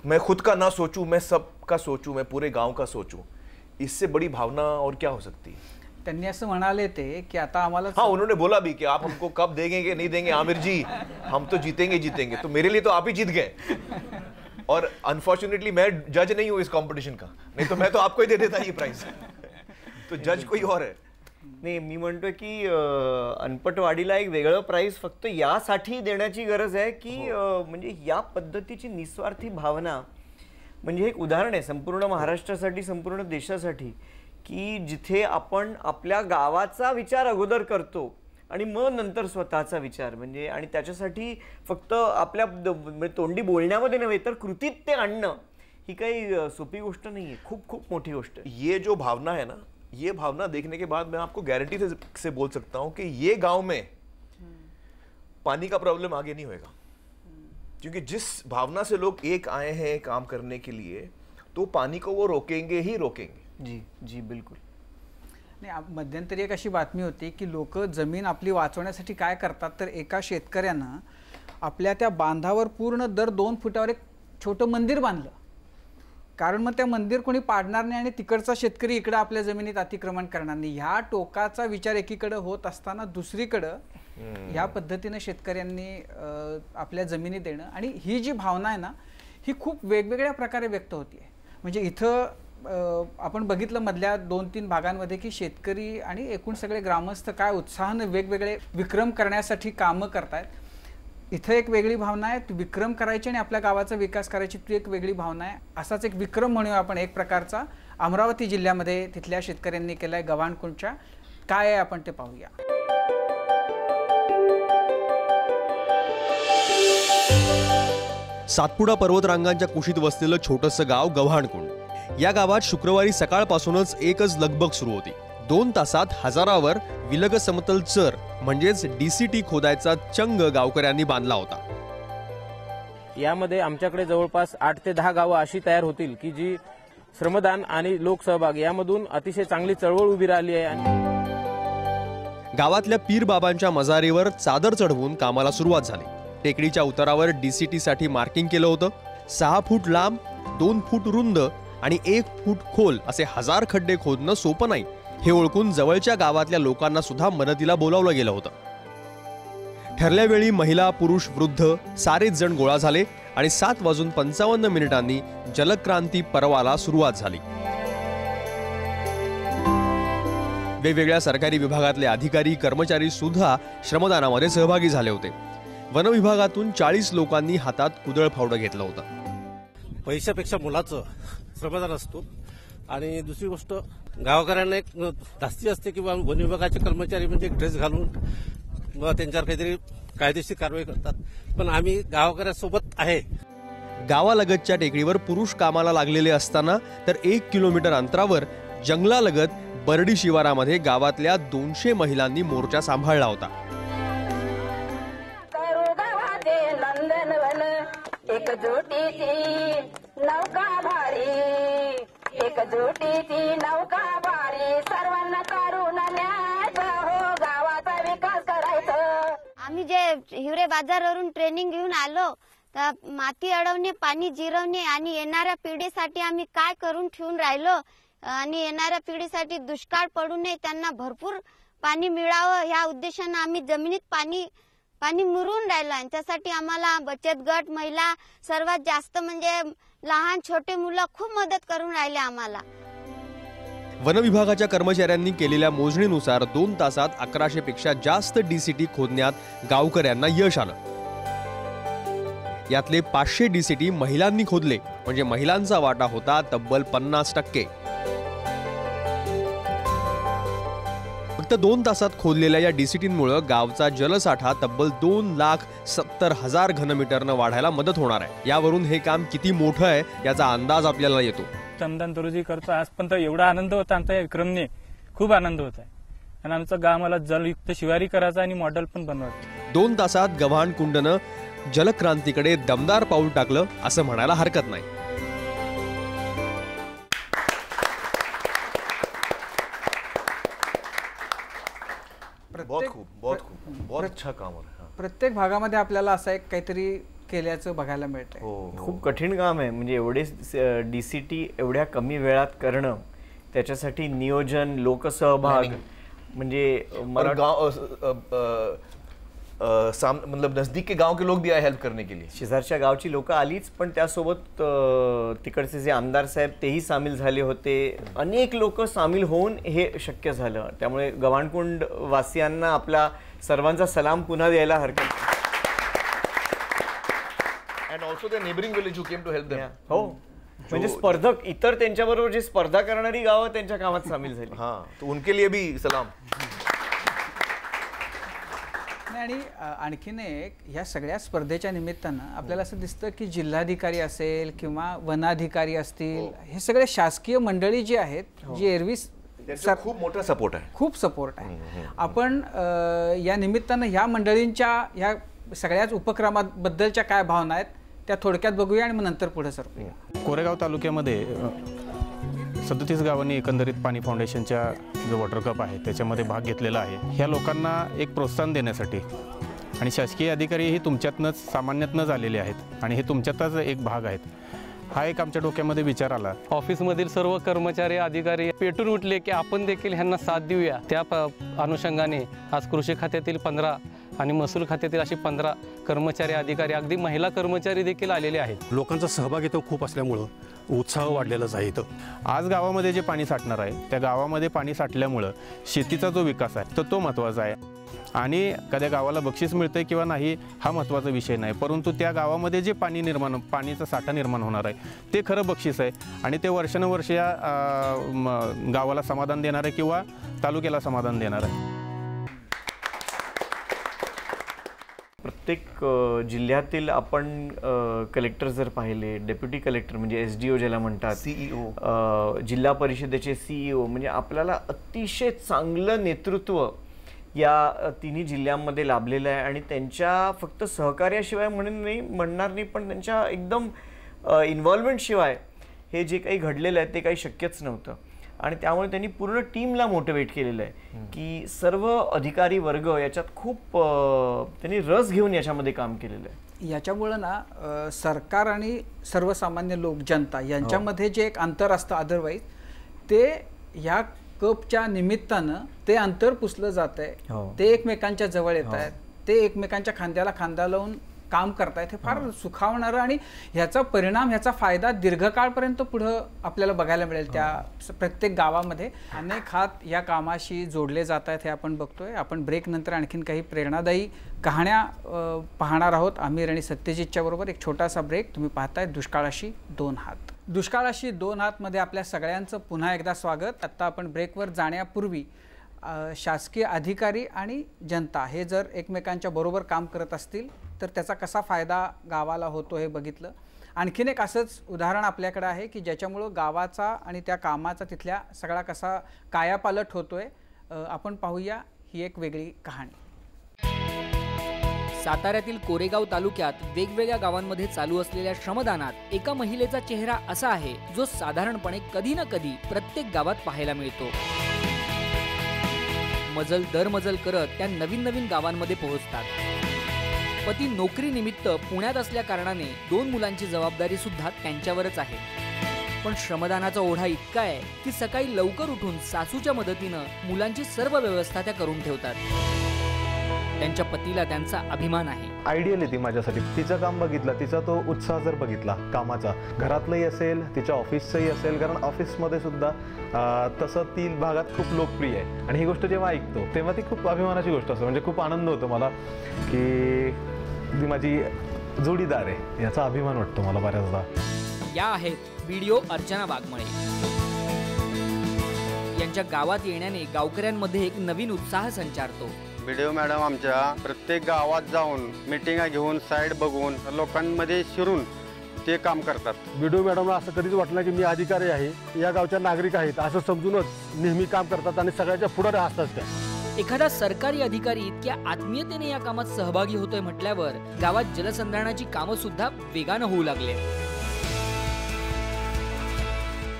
मैं खुद का ना सोचूं, मैं सबका सोचूं, मैं पूरे गांव का सोचूं. इससे बड़ी भावना और क्या हो सकती है? त्यांनी असं म्हणाले ते की आता आम्हाला, हाँ उन्होंने बोला भी कि आप हमको कब देंगे कि नहीं देंगे आमिर जी, हम तो जीतेंगे. तो मेरे लिए तो आप ही जीत गए. और अनफॉर्चुनेटली मैं जज नहीं हूँ इस कंपटीशन का, नहीं तो मैं तो आपको ही दे देता ये प्राइज. तो जज कोई और है. नाही, मी म्हणतोय की अनपटवाडीला एक वेगळं प्राइज फक्त यासाठी देण्याची गरज आहे की म्हणजे या पद्धतीची निस्वार्थी भावना म्हणजे एक उदाहरण आहे संपूर्ण महाराष्ट्रासाठी, संपूर्ण देशासाठी, की जिथे आपण आपल्या गावाचा विचार अगोदर करतो आणि मग नंतर स्वतःचा विचार. म्हणजे आणि त्याच्यासाठी फक्त आपल्या तोंडी बोलण्यामध्ये नव्हे तर कृतीत ते आणणं ही काही सोपी गोष्ट नाही आहे. खूप खूप मोठी गोष्ट आहे. ये जो भावना है ना, ये भावना देखने के बाद मैं आपको गारंटी से बोल सकता हूं कि ये गांव में पानी का प्रॉब्लम आगे नहीं होएगा. क्योंकि जिस भावना से लोग एक आए हैं काम करने के लिए, तो पानी को वो रोकेंगे ही रोकेंगे. जी जी बिल्कुल. नाही, मध्यंतरी एक अशी बातमी होती की लोक जमीन आपली वाचवण्यासाठी काय करतात, तर एका शेतकऱ्यानं आपल्या त्या बांधावर पूर्ण दर 2 फुटावर एक छोटं मंदिर बांधलं. कारण मग त्या मंदिर कोणी पाडणार नाही आणि तिकडचा शेतकरी इकडे आपल्या जमिनीत अतिक्रमण करणार नाही. ह्या टोकाचा विचार एकीकडे होत असताना दुसरीकडं ह्या पद्धतीने शेतकऱ्यांनी आपल्या जमिनी देणं आणि ही जी भावना आहे ना, ही खूप वेगवेगळ्या प्रकारे व्यक्त होती आहे. म्हणजे इथं आपण बघितलं मधल्या 2-3 भागांमध्ये की शेतकरी आणि एकूण सगळे ग्रामस्थ काय उत्साहाने वेगवेगळे विक्रम करण्यासाठी कामं करतायत. इथं एक वेगळी भावना आहे, विक्रम करायची आणि आपल्या गावाचा विकास करायची, ती एक वेगळी भावना आहे. असाच एक विक्रम म्हणूया आपण एक प्रकारचा अमरावती जिल्ह्यामध्ये तिथल्या शेतकऱ्यांनी केलाय गव्हाणकुंडच्या. काय आहे आपण ते पाहूया. सातपुडा पर्वतरांगांच्या कुशीत वसलेलं छोटंसं गाव गव्हाणकुंड. या गावात शुक्रवारी सकाळपासूनच एकच लगबग सुरू होती. 2 तासात हजारावर विलग समतल चर म्हणजेच DCT खोदायचा चंग गावकऱ्यांनी बांधला होता. यामध्ये आमच्याकडे जवळपास 8 ते 10 गावं अशी तयार होतील की जी श्रमदान आणि लोकसहभाग यामधून अतिशय चांगली चळवळ उभी राहिली आहे. आणि गावातल्या पीर बाबांच्या मजारीवर चादर चढवून कामाला सुरुवात झाली. टेकडीच्या उतारावर DCT साठी मार्किंग केलं होतं. 6 फूट लांब, 2 फूट रुंद आणि 1 फूट खोल असे 1000 खड्डे खोदणं सोपं नाही हे ओळखून जवळच्या गावातल्या लोकांना सुद्धा मदतीला बोलावलं गेलं होतं. ठरल्या वेळी महिला, पुरुष, वृद्ध सारेच जण गोळा झाले आणि 7:55 जलक्रांती पर्वाला सुरुवात झाली. वेगवेगळ्या सरकारी विभागातले अधिकारी, कर्मचारी सुद्धा श्रमदानामध्ये सहभागी झाले होते. वन विभागातून 40 लोकांनी हातात कुदळ फावडं घेतलं होतं. पैशापेक्षा मुलाचं श्रमदान असतो. आणि दुसरी गोष्ट गावकऱ्यांना एक धास्ती असते की वन विभागाचे कर्मचारी म्हणजे ड्रेस घालून मग त्यांच्यावर काहीतरी कायदेशीर कारवाई करतात. पण आम्ही गावकऱ्यांसोबत आहे. गावालगतच्या टेकडीवर पुरुष कामाला लागलेले असताना तर 1 किलोमीटर अंतरावर जंगलालगत बर्डी शिवारामध्ये गावातल्या 200 महिलांनी मोर्चा सांभाळला होता. सर्वांना करून गावाचा विकास करायचा. आम्ही जे हिवरे बाजारवरून ट्रेनिंग घेऊन आलो तर माती अडवणे, पाणी जिरवणे आणि येणाऱ्या पिढीसाठी आम्ही काय करून ठेवून राहिलो आणि येणाऱ्या पिढीसाठी दुष्काळ पडू नये, त्यांना भरपूर पाणी मिळावं ह्या उद्देशाने आम्ही जमिनीत पाणी मुरून राहिलो. त्यासाठी आम्हाला बचत गट, महिला सर्वात जास्त म्हणजे लहान छोटे मुलं खूप मदत करून राहिले आम्हाला. वन विभागाच्या कर्मचाऱ्यांनी केलेल्या मोजणीनुसार 2 तासात 1100 पेक्षा जास्त DCT खोदण्यात गावकऱ्यांना यश आलं. यातले 500 DCT महिलांनी खोदले, म्हणजे महिलांचा वाटा होता तब्बल 50%. फक्त 2 तासात खोदलेल्या या DCTमुळे गावचा जलसाठा तब्बल 2,70,000 घनमीटरनं वाढायला मदत होणार आहे. यावरून हे काम किती मोठं आहे याचा अंदाज आपल्याला येतो. श्रमदान तरुजी करतो आजपर्यंत एवढा आनंद होता आमचा या विक्रमने, खूप आनंद होत आहे. आणि आमचं गाव मला जलयुक्त शिवारी करायचं आणि मॉडेल पण बनवायचं. 2 तासात गव्हाण कुंडनं जलक्रांतीकडे दमदार पाऊल टाकलं असं म्हणायला हरकत नाही. बहुत अच्छा काम हो रहा है. प्रत्येक भागामध्ये आपल्याला असं एक काहीतरी केल्याचं बघायला मिळतंय. खूप कठीण काम आहे. म्हणजे एवढे DCT एवढ्या कमी वेळात करणं, त्याच्यासाठी नियोजन, लोकसहभाग, म्हणजे मतलब नजदीक के गांव के लोग भी आए हेल्प करने के लिए. शेजारच्या गावची लोक आलीच, पण त्यासोबत तिकडचे जे आमदार साहेब तेही सामील झाले होते. अनेक लोक सामील होऊन हे शक्य झालं. त्यामुळे गव्हाणकुंड वासियांना आपला सर्वांचा सलाम पुन्हा द्यायला हरकत. And also the neighboring village who came to help them. हो, म्हणजे स्पर्धक इतर त्यांच्याबरोबर जे स्पर्धा करणारी गावं त्यांच्या कामात सामील झाली. हाँ, तो उनके लिए भी सलाम. आणि आणखीन एक, ह्या सगळ्या स्पर्धेच्या निमित्तानं आपल्याला असं दिसतं की जिल्हाधिकारी असेल किंवा वनाधिकारी असतील, हे सगळे शासकीय मंडळी जी आहेत, जी एरवी खूप मोठा सपोर्ट आहे, खूप सपोर्ट आहे. आपण या निमित्तानं ह्या मंडळींच्या ह्या सगळ्याच उपक्रमाबद्दलच्या काय भावना आहेत त्या थोडक्यात बघूया आणि मग नंतर पुढे सरकूया. कोरेगाव तालुक्यामध्ये 37 गावांनी एकंदरीत पाणी फाउंडेशनच्या जो वॉटर कप आहे त्याच्यामध्ये भाग घेतलेला आहे. ह्या लोकांना एक प्रोत्साहन देण्यासाठी, आणि शासकीय अधिकारीही तुमच्यातनंच सामान्यातनंच आलेले आहेत आणि हे तुमच्यातच एक भाग आहेत. हा एक आमच्या डोक्यामध्ये विचार आला. ऑफिसमधील सर्व कर्मचारी, अधिकारी पेटून उठले की आपण देखील ह्यांना साथ देऊया. त्या अनुषंगाने आज कृषी खात्यातील 15 आणि महसूल खात्यातील असे 15 कर्मचारी, अधिकारी, अगदी महिला कर्मचारी देखील आलेले आहेत. लोकांचा सहभाग इथं खूप असल्यामुळं उत्साह वाढलेलाच आहे. इथं आज गावामध्ये जे पाणी साठणार आहे त्या गावामध्ये पाणी साठल्यामुळं शेतीचा जो विकास आहे तो महत्त्वाचा आहे. आणि कधी गावाला बक्षीस मिळते किंवा नाही हा महत्त्वाचा विषय नाही, परंतु त्या गावामध्ये जे पाणीचा साठा निर्माण होणार आहे ते खरं बक्षीस आहे. आणि ते वर्षानुवर्ष या गावाला समाधान देणार आहे किंवा तालुक्याला समाधान देणार आहे. प्रत्येक जिल्ह्यातील आपण कलेक्टर जर पाहिले, डेप्युटी कलेक्टर म्हणजे SDO ज्याला म्हणतात, CEO, जिल्हा परिषदेचे CEO, म्हणजे आपल्याला अतिशय चांगलं नेतृत्व या तिन्ही जिल्ह्यांमध्ये लाभलेलं आहे. आणि त्यांच्या फक्त सहकार्याशिवाय म्हणणार नाही, पण त्यांच्या एकदम इन्व्हॉल्वमेंटशिवाय हे जे काही घडलेलं आहे ते काही शक्यच नव्हतं. आणि त्यामुळे त्यांनी पूर्ण टीमला मोटिवेट केलेलं आहे की सर्व अधिकारी वर्ग याच्यात खूप त्यांनी रस घेऊन याच्यामध्ये काम केलेलं आहे. याच्यामुळं ना सरकार आणि सर्वसामान्य लोक, जनता यांच्यामध्ये जे एक अंतर असतं अदरवाईज, ते ह्या कपच्या निमित्तानं ते अंतर पुसलं जात आहे. ते एकमेकांच्या जवळ येत आहेत, ते एकमेकांच्या खांद्याला खांदा लावून काम करतायत. हे फार सुखावणारं आणि ह्याचा परिणाम, ह्याचा फायदा दीर्घकाळपर्यंत पुढं आपल्याला बघायला मिळेल. त्या प्रत्येक गावामध्ये अनेक हात या कामाशी जोडले जात आहेत हे आपण बघतोय. आपण ब्रेक नंतर आणखीन काही प्रेरणादायी कहाण्या पाहणार आहोत. आमिर आणि सत्यजितच्या बरोबर एक छोटासा ब्रेक. तुम्ही पाहताय दुष्काळाशी 2 हात. दुष्काळाशी 2 हात मध्ये आपल्या सगळ्यांचं पुन्हा एकदा स्वागत. आत्ता आपण ब्रेकवर जाण्यापूर्वी शासकीय अधिकारी आणि जनता हे जर एकमेकांच्या बरोबर काम करत असतील तर त्याचा कसा फायदा गावाला होतो हे बघितलं. आणखीन एक असंच उदाहरण आपल्याकडे आहे की ज्याच्यामुळं गावाचा आणि त्या कामाचा तिथल्या सगळा कसा कायापालट होतोय. आपण पाहूया ही एक वेगळी कहाणी. साताऱ्यातील कोरेगाव तालुक्यात वेगवेगळ्या गावांमध्ये चालू असलेल्या श्रमदानात एका महिलेचा चेहरा असा आहे जो साधारणपणे कधी ना कधी प्रत्येक गावात पाहायला मिळतो. मजल दर मजल करत त्या नवीन नवीन गावांमध्ये पोहोचतात. पती नोकरीनिमित्त पुण्यात असल्या कारणाने 2 मुलांची जबाबदारी सुद्धा त्यांच्यावरच आहे. पण श्रमदानाचा ओढा इतका आहे की सकाळी लवकर उठून सासूच्या मदतीनं मुलांची सर्व व्यवस्था त्या करून ठेवतात. त्यांच्या पतीला त्यांचा अभिमान आहे. आयडियल आहे ती माझ्यासाठी. तिचं काम बघितलं, तिचा तो उत्साह जर बघितला कामाचा, घरातलंही असेल, तिच्या ऑफिसचंही असेल, कारण ऑफिसमध्ये सुद्धा तसं ती भागात खूप लोकप्रिय आहे. आणि ही गोष्ट जेव्हा ऐकतो तेव्हा ती खूप अभिमानाची गोष्ट असते. म्हणजे खूप आनंद होतो मला की ती माझी जोडीदार आहे याचा अभिमान वाटतो मला बऱ्याचदा. या आहेत व्हिडिओ अर्चना वाघमळे. यांच्या गावात येण्याने गावकऱ्यांमध्ये एक नवीन उत्साह संचारतो. व्हिडिओ मॅडम आमच्या प्रत्येक गावात जाऊन मिटिंगा घेऊन साईड बघून लोकांमध्ये शिरून ते काम करतात. व्हिडिओ मॅडमला असं कधीच वाटलं की मी अधिकारी आहे, या गावच्या नागरिक आहेत असं समजूनच नेहमी काम करतात आणि सगळ्याच्या पुढे असतात त्या. एखादा सरकारी अधिकारी इतक्या आत्मीयतेने या कामात सहभागी होतोय म्हटल्यावर गावात जलसंधारणाची कामं सुद्धा वेगानं होऊ लागले.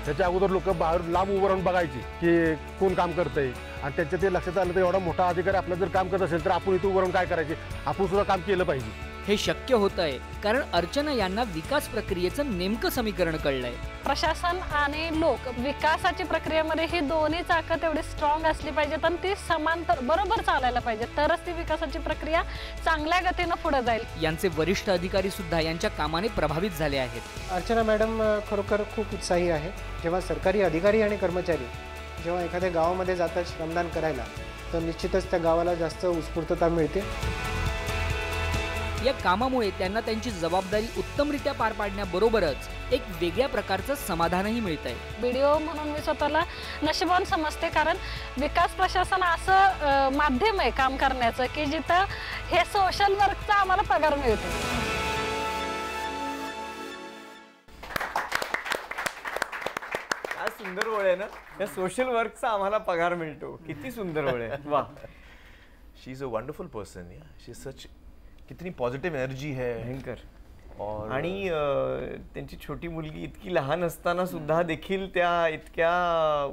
त्याच्या अगोदर लोक बाहेर लांब उभं राहून बघायची की कोण काम करतंय आणि त्याच्या ते लक्षात आलं तर एवढा मोठा अधिकारी आपलं जर काम करत असेल तर आपण इथे उभं राहून काय करायचे, आपण सुद्धा काम केलं पाहिजे. हे शक्य होतंय कारण अर्चना यांना विकास प्रक्रियेचं नेमकं समीकरण कळलंय. प्रशासन आणि लोक विकासाची प्रक्रियेमध्ये ही दोन्ही चाकं तेवढी स्ट्रॉंग असली पाहिजेत आणि ती समांतर बरोबर चालायला पाहिजे, तरच ती विकासाची प्रक्रिया चांगल्या गतीनं पुढे जाईल. यांचे वरिष्ठ अधिकारी सुद्धा यांच्या कामाने प्रभावित झाले आहेत. अर्चना मॅडम खरोखर खूप उत्साही आहे. जेव्हा सरकारी अधिकारी आणि कर्मचारी जेव्हा एखाद्या गावामध्ये जातात श्रमदान करायला तर निश्चितच त्या गावाला जास्त उत्स्फूर्तता मिळते. या कामामुळे त्यांना त्यांची जबाबदारी उत्तमरित्या पार पाडण्याबरोबरच एक वेगळ्या प्रकारचं समाधानही मिळतंय. व्हिडिओ म्हणून मी स्वतःला नशीबवान समजते कारण विकास प्रशासन असं माध्यम आहे काम करण्याचं की जिथं हे सोशल वर्कचा आम्हाला पगार मिळतो. सुंदर ओळ आहे ना, या सोशल वर्कचा आम्हाला पगार मिळतो. किती सुंदर ओळ आहे. वाह, शी इज अ वंडरफुल पर्सन. या शी इज सच, कितनी पॉझिटिव्ह एनर्जी है. भयंकर. आणि त्यांची छोटी मुलगी इतकी लहान असताना सुद्धा देखील त्या इतक्या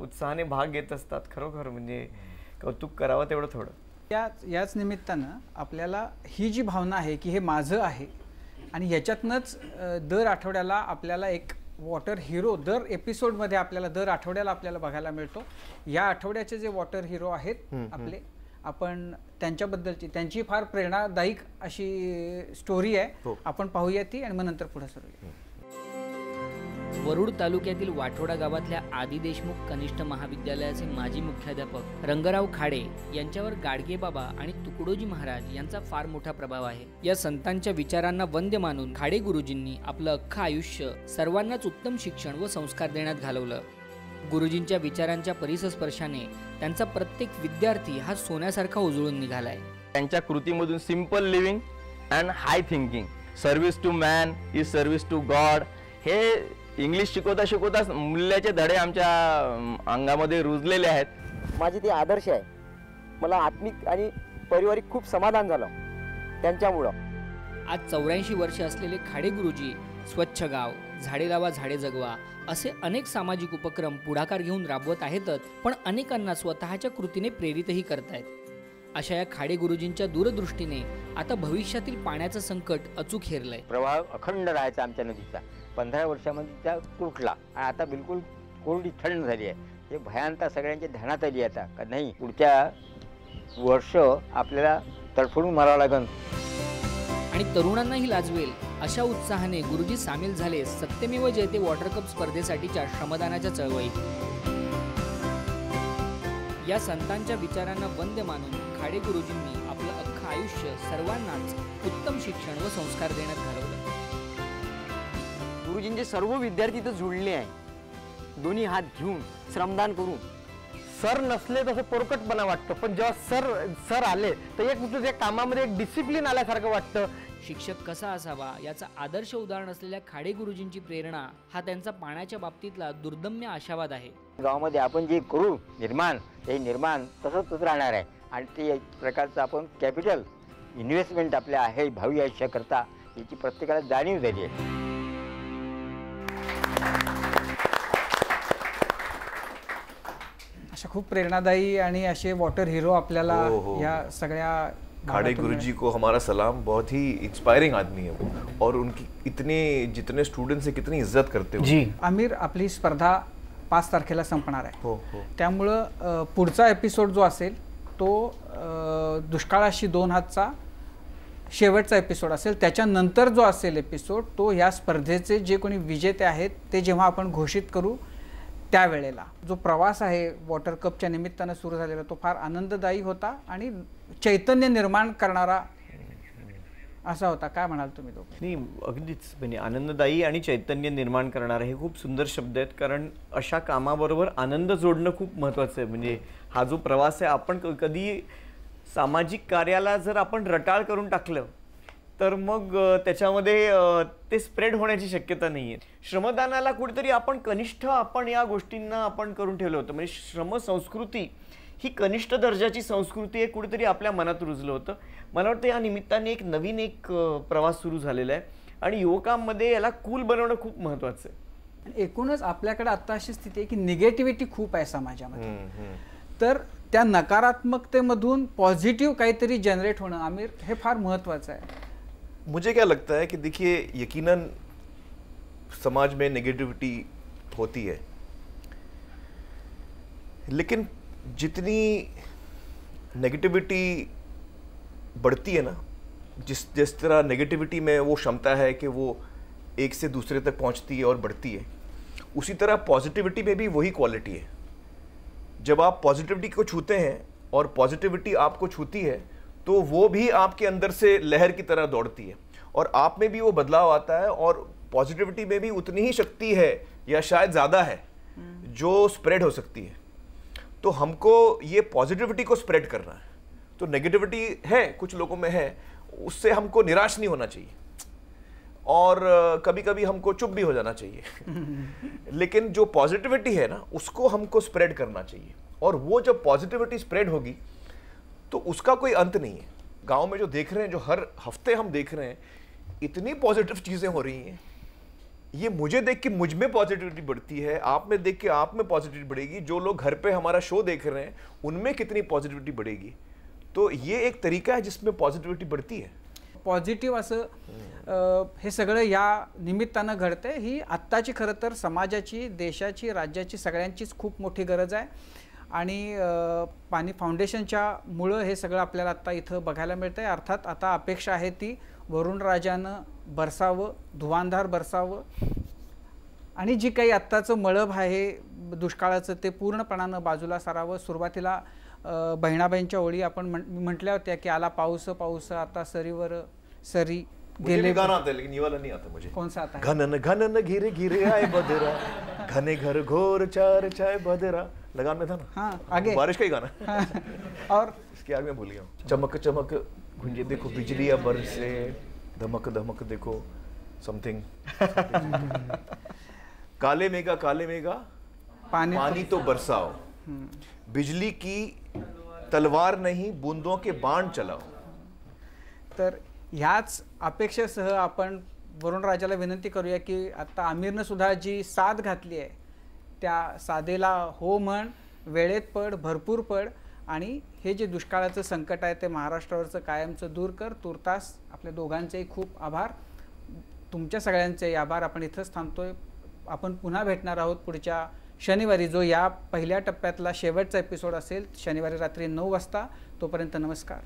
उत्साहाने भाग घेत असतात. खरोखर म्हणजे कौतुक करावं तेवढं थोडं. याच निमित्तानं आपल्याला ही जी भावना आहे की हे माझं आहे आणि ह्याच्यातनंच दर आठवड्याला आपल्याला एक वॉटर हिरो दर एपिसोडमध्ये आपल्याला दर आठवड्याला आपल्याला बघायला मिळतो. या आठवड्याचे जे वॉटर हिरो आहेत आपले, आपण त्यांच्याबद्दलची त्यांची फार प्रेरणादायक अशी स्टोरी आहे. आपण पाहूया ती आणि मग नंतर पुढे सरूया. वरुड तालुक्यातील वाठोडा गावातल्या आदी देशमुख कनिष्ठ महाविद्यालयाचे माजी मुख्याध्यापक रंगराव खाडे यांच्यावर गाडगे बाबा आणि तुकडोजी महाराज यांचा फार मोठा प्रभाव आहे. या संतांच्या विचारांना वंद्य मानून खाडे गुरुजींनी आपलं अख्खं आयुष्य सर्वांनाच उत्तम शिक्षण व संस्कार देण्यात घालवलं. गुरुजींच्या विचारांच्या परिसस्पर्शाने त्यांचा प्रत्येक विद्यार्थी हा सोन्यासारखा उजळून निघालाय. त्यांच्या कृतीमधून simple living and high thinking, service to man is service to God, हे इंग्लिश शिकवता शिकवता मूल्याचे धडे आमच्या अंगामध्ये रुजलेले आहेत. माझे ते आदर्श आहे. मला आत्मिक आणि पारिवारिक खूप समाधान झालं त्यांच्यामुळं. आज 84 वर्ष असलेले खाडे गुरुजी स्वच्छ गाव, झाडे लावा झाडे जगवा असे अनेक सामाजिक उपक्रम पुढाकार घेऊन राबवत आहेतच, पण अनेकांना स्वतःच्या कृतीने प्रेरितही करतायत. अशा या खाडे गुरुजींच्या दूरदृष्टीने आता भविष्यातील पाण्याचं संकट अचूक हेरलंय. प्रवाह अखंड राहायचा आमच्या नदीचा. 15 वर्षामध्ये त्या तुटला आणि आता बिलकुल कोरडी थंड झाली आहे. हे भयांता सगळ्यांच्या ध्यानात आली आता का नाही पुढच्या वर्ष आपल्याला तडफडून मारावं लागेल. आणि तरुणांनाही लाजवेल अशा उत्साहाने गुरुजी सामील झाले सत्यमेव जयते वॉटर कप स्पर्धेसाठीच्या श्रमदानाच्या चळवळीत. या संतांच्या विचारांना वंद्य मानून खाडे गुरुजींनी आपलं अख्खं आयुष्य सर्वांनाच उत्तम शिक्षण व संस्कार देण्यात घालवलं. गुरुजींचे सर्व विद्यार्थी इथं जुळले आहे. दोन्ही हात घेऊन श्रमदान करून सर नसले तसं पोरकटपणा वाटतं, पण जेव्हा सर आले तर एक त्या कामामध्ये एक डिसिप्लिन आल्यासारखं वाटतं. शिक्षक कसा असावा याचा आदर्श उदाहरण असलेल्या खाडे गुरुजींची प्रेरणा हा त्यांचा पाण्याच्या बाबतीतला दुर्दम्य आशावाद आहे. गावामध्ये आपण जे करू निर्माण, हे निर्माण तसंच राहणार आहे आणि ते एक प्रकारचं आपण कॅपिटल इन्व्हेस्टमेंट आपल्या आहे भावी आयुष्याकरता, याची प्रत्येकाला जाणीव झाली आहे. अशा खूप प्रेरणादायी आणि असे वॉटर हिरो आपल्याला या सगळ्या खाड़े गुरुजी को हमारा सलाम. बहुत ही इंस्पायरिंग आदमी है वो, और उनकी इतने जितने स्टूडेंट्स से कितनी इज्जत करते हो. जी आमिर, आपली स्पर्धा 5 तारखेला संपणार आहे. त्यामुळं पुढचा एपिसोड जो असेल तो दुष्काळाशी 2 हातचा शेवटचा एपिसोड असेल. त्याच्यानंतर जो असेल एपिसोड तो या स्पर्धेचे जे कोणी विजेते आहेत ते जेव्हा आपण घोषित करू त्यावेळेला. जो प्रवास आहे वॉटर कपच्या निमित्तानं सुरू झालेला तो फार आनंददायी होता आणि चैतन्य निर्माण करणारा असा होता. काय म्हणाल तुम्ही दोघं? नाही, अगदीच म्हणजे आनंददायी आणि चैतन्य निर्माण करणारे हे खूप सुंदर शब्द आहेत, कारण अशा कामाबरोबर आनंद जोडणं खूप महत्त्वाचं आहे. म्हणजे हा जो प्रवास आहे, आपण कधी सामाजिक कार्याला जर आपण रटाळ करून टाकलं तर मग त्याच्यामध्ये ते स्प्रेड होण्याची शक्यता नाही आहे. श्रमदानाला कुठेतरी आपण कनिष्ठ आपण या गोष्टींना आपण करून ठेवलं होतं. म्हणजे श्रमसंस्कृती ही कनिष्ठ दर्जाची संस्कृती आहे, कुठेतरी आपल्या मनात रुजलं होतं. मला वाटतं या निमित्ताने एक नवीन प्रवास सुरू झालेला आहे आणि युवकांमध्ये याला कूल बनवणं खूप महत्त्वाचं आहे. एकूणच आपल्याकडे आता अशी स्थिती आहे की निगेटिव्हिटी खूप आहे समाजामध्ये, तर त्या नकारात्मकतेमधून पॉझिटिव्ह काहीतरी जनरेट होणं आमिर हे फार महत्त्वाचं आहे. मुझे क्या लगता है कि देखिए, यकीनन समाज में नेगेटिविटी होती है, लेकिन जितनी नेगेटिविटी बढ़ती है ना, जिस तरह नेगेटिविटी में वो क्षमता है कि वो एक से दूसरे तक पहुंचती है और बढ़ती है, उसी तरह पॉजिटिविटी में भी वही क्वालिटी है. जब आप पॉजिटिविटी को छूते हैं और पॉजिटिविटी आपको छूती है तो वो भी आपके अंदर से लहर की तरह दौड़ती है और आप में भी वो बदलाव आता है, और पॉजिटिविटी में भी उतनी ही शक्ति है या शायद ज़्यादा है जो स्प्रेड हो सकती है. तो हमको ये पॉजिटिविटी को स्प्रेड करना है. तो नेगेटिविटी है, कुछ लोगों में है, उससे हमको निराश नहीं होना चाहिए और कभी कभी हमको चुप भी हो जाना चाहिए. लेकिन जो पॉजिटिविटी है ना, उसको हमको स्प्रेड करना चाहिए, और वो जब पॉजिटिविटी स्प्रेड होगी तो उसका कोई अंत नहीं है. गांव में जो देख रहे हैं, जो हर हफ्ते हम देख रहे हैं, इतनी पॉजिटिव चीज़ें हो रही हैं. ये मुझे देख के मुझ में पॉजिटिविटी बढ़ती है, आप में देख के आप में पॉजिटिविटी बढ़ेगी, जो लोग घर पे हमारा शो देख रहे हैं उनमें कितनी पॉजिटिविटी बढ़ेगी. तो ये एक तरीका है जिसमें पॉजिटिविटी बढ़ती है. पॉझिटिव्ह असं हे सगळं या निमित्तानं घडते. ही आत्ताची खरं तर समाजाची, देशाची, राज्याची सगळ्यांचीच खूप मोठी गरज आहे आणि पाणी फाउंडेशनच्या मुळे हे सगळं आपल्याला आता इथं बघायला मिळतं आहे. अर्थात आता अपेक्षा आहे ती वरुणराजानं बरसावं, धुवांधार बरसावं आणि जी काही आत्ताचं मळभ आहे दुष्काळाचं ते पूर्णपणानं बाजूला सारावं. सुरुवातीला बहिणाबाईंच्या ओळी आपण म्हटल्या होत्या की आला पाऊस पाऊस आता सरीवर सरी गेले. गाना आता है लेकिन ये वाला नहीं आता मुझे. कौन सा आता है? घनन घनन घिरे घिरे आए बदरा, घने घर घोर चार चाय बदरा. लगान में था ना? हाँ, आगे बारिश का ही गाना. और इसके आगे मैं भूल गया हूँ. चमक चमक गुंजे देखो बिजलियां बरसे, धमक धमक देखो समथिंग. काले मेघा पानी तो बरसाओ, बिजली की तलवार नहीं बूंदों के बाण चलाओ. तर ह्याच अपेक्षेसह आपण वरुणराजाला विनंती करूया की आता आमिरनं सुद्धा जी साथ घातली आहे त्या साधेला हो म्हण, वेळेत पड, भरपूर पड आणि हे जे दुष्काळाचं संकट आहे ते महाराष्ट्रावरचं कायमचं दूर कर. तुर्तास आपल्या दोघांचेही खूप आभार, तुमच्या सगळ्यांचेही आभार. आपण इथंच थांबतोय. आपण पुन्हा भेटणार आहोत पुढच्या शनिवारी, जो या पहिल्या टप्प्यातला शेवटचा एपिसोड असेल, शनिवारी रात्री 9 वाजता. तोपर्यंत नमस्कार.